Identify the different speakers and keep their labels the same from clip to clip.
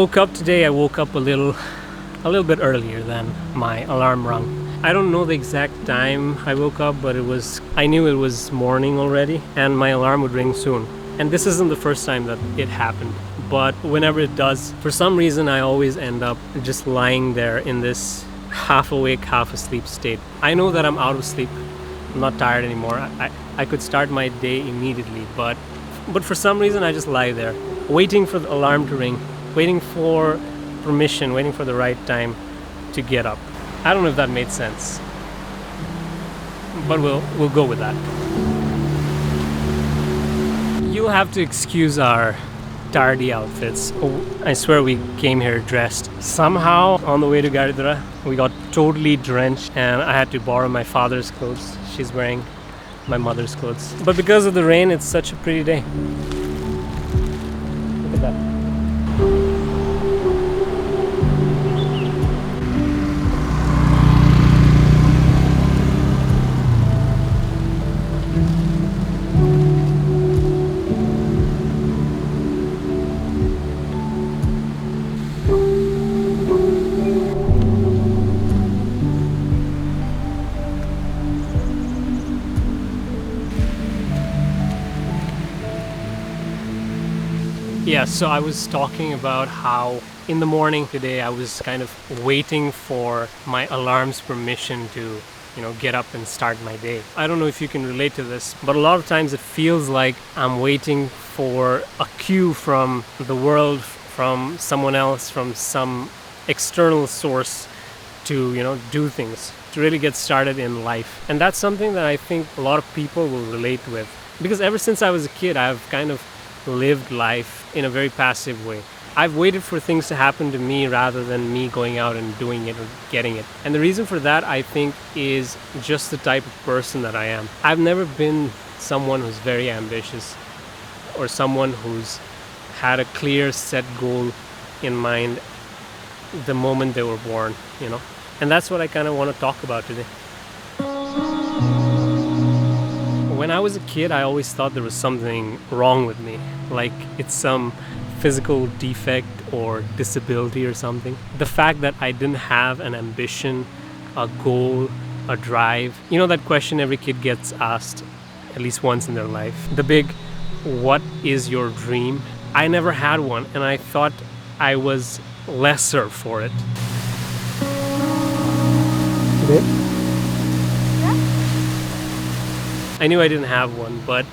Speaker 1: woke up today, I woke up a little bit earlier than my alarm rung. I don't know the exact time I woke up, but I knew it was morning already and my alarm would ring soon. And this isn't the first time that it happened, but whenever it does, for some reason I always end up just lying there in this half awake, half asleep state. I know that I'm out of sleep. I'm not tired anymore. I could start my day immediately, but for some reason I just lie there, waiting for the alarm to ring, waiting for permission, waiting for the right time to get up. I don't know if that made sense, but we'll go with that. You'll have to excuse our tardy outfits. I swear we came here dressed. Somehow on the way to Garidhara, we got totally drenched and I had to borrow my father's clothes. She's wearing my mother's clothes. But because of the rain, it's such a pretty day. Look at that. Yeah, so I was talking about how in the morning today I was kind of waiting for my alarm's permission to, get up and start my day. I don't know if you can relate to this, but a lot of times it feels like I'm waiting for a cue from the world, from someone else, from some external source to, do things, to really get started in life. And that's something that I think a lot of people will relate with. Because ever since I was a kid, I've kind of lived life in a very passive way. I've waited for things to happen to me rather than me going out and doing it or getting it. And the reason for that, I think, is just the type of person that I am. I've never been someone who's very ambitious or someone who's had a clear set goal in mind the moment they were born, And that's what I kind of want to talk about today. When I was a kid, I always thought there was something wrong with me, like it's some physical defect or disability or something. The fact that I didn't have an ambition, a goal, a drive. That question every kid gets asked at least once in their life. The big, what is your dream? I never had one, and I thought I was lesser for it. I knew I didn't have one, but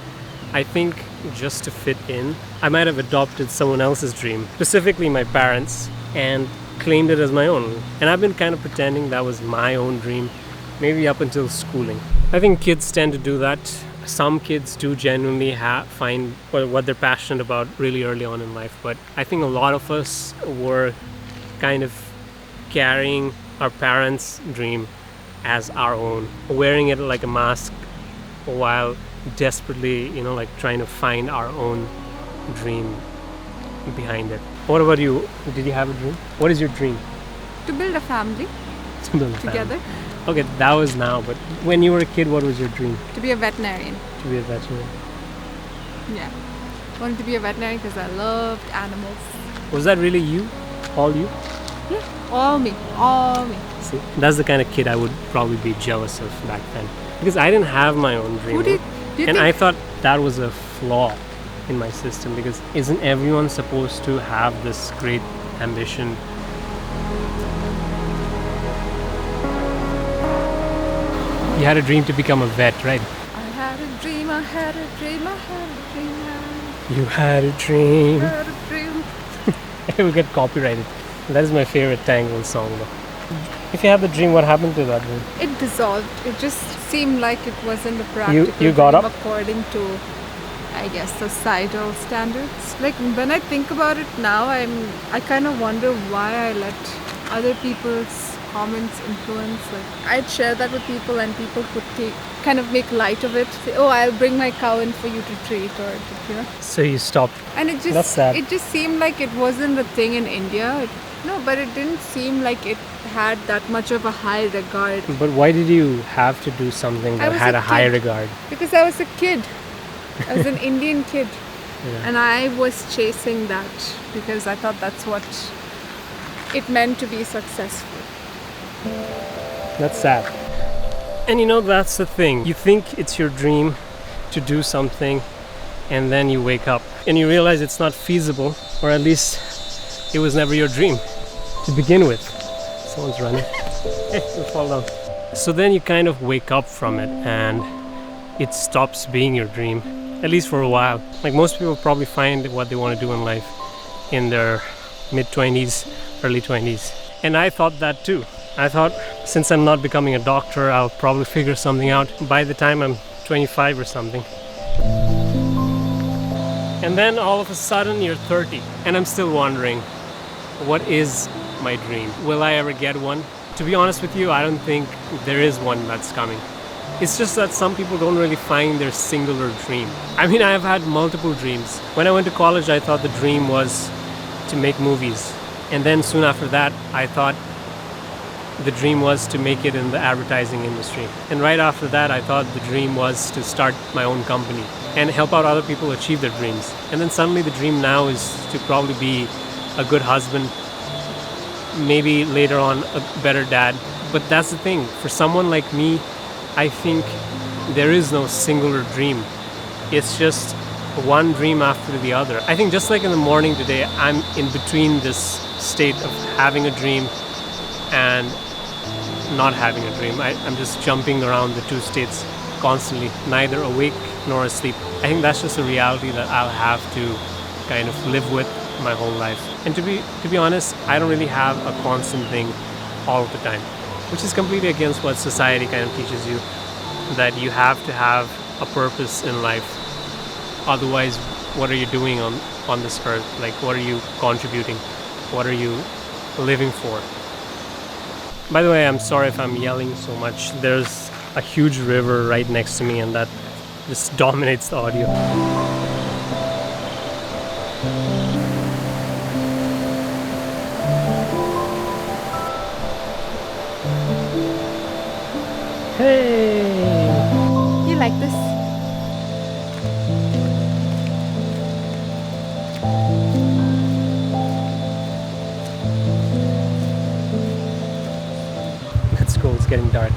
Speaker 1: I think just to fit in, I might have adopted someone else's dream, specifically my parents, and claimed it as my own. And I've been kind of pretending that was my own dream, maybe up until schooling. I think kids tend to do that. Some kids do genuinely find what they're passionate about really early on in life, but I think a lot of us were kind of carrying our parents' dream as our own, wearing it like a mask, while desperately, trying to find our own dream behind it. What about you? Did you have a dream? What is your dream?
Speaker 2: To build a family.
Speaker 1: To build a
Speaker 2: together.
Speaker 1: Okay, that was now, but when you were a kid, what was your dream?
Speaker 2: To be a veterinarian.
Speaker 1: To be a veterinarian.
Speaker 2: Yeah. Wanted to be a veterinarian because I loved animals.
Speaker 1: Was that really you? All you?
Speaker 2: Yeah, all me.
Speaker 1: See, that's the kind of kid I would probably be jealous of back then. Because I didn't have my own dream. And I thought that was a flaw in my system, because isn't everyone supposed to have this great ambition? You had a dream to become a vet, right?
Speaker 2: I had a dream.
Speaker 1: You had a dream. It will get copyrighted. That is my favorite Tangled song though. If you had the dream, what happened to that dream?
Speaker 2: It dissolved. It just seemed like it wasn't a practical
Speaker 1: you got
Speaker 2: dream
Speaker 1: up?
Speaker 2: according to, I guess, societal standards. Like when I think about it now, I kind of wonder why I let other people's comments influence. Like I'd share that with people and people could kind of make light of it. Say, oh, I'll bring my cow in for you to treat, or
Speaker 1: So you stopped.
Speaker 2: And it just
Speaker 1: That's sad.
Speaker 2: It just seemed like it wasn't a thing in India. No, but it didn't seem like it had that much of a high regard.
Speaker 1: But why did you have to do something that had a high regard?
Speaker 2: Because I was a kid. I was an Indian kid.
Speaker 1: Yeah.
Speaker 2: And I was chasing that because I thought that's what it meant to be successful.
Speaker 1: That's sad. And that's the thing. You think it's your dream to do something, and then you wake up and you realize it's not feasible, or at least it was never your dream to begin with. Someone's running. Hey, you'll fall down. So then you kind of wake up from it and it stops being your dream, at least for a while. Like most people probably find what they want to do in life in their mid-20s, early 20s. And I thought that too. I thought, since I'm not becoming a doctor, I'll probably figure something out by the time I'm 25 or something. And then all of a sudden you're 30 and I'm still wondering, what is my dream? Will I ever get one? To be honest with you, I don't think there is one that's coming. It's just that some people don't really find their singular dream. I mean, I've had multiple dreams. When I went to college, I thought the dream was to make movies. And then soon after that, I thought the dream was to make it in the advertising industry. And right after that, I thought the dream was to start my own company and help out other people achieve their dreams. And then suddenly the dream now is to probably be a good husband, maybe later on a better dad. But that's the thing, for someone like me, I think there is no singular dream. It's just one dream after the other. I think just like in the morning today, I'm in between this state of having a dream and not having a dream. I'm just jumping around the two states constantly, neither awake nor asleep. I think that's just a reality that I'll have to kind of live with my whole life. And to be honest, I don't really have a constant thing all of the time, which is completely against what society kind of teaches you, that you have to have a purpose in life. Otherwise, what are you doing on this earth? Like, what are you contributing? What are you living for? By the way, I'm sorry if I'm yelling so much. There's a huge river right next to me and that just dominates the audio. Hey!
Speaker 2: You like this?
Speaker 1: Let's go, it's getting dark.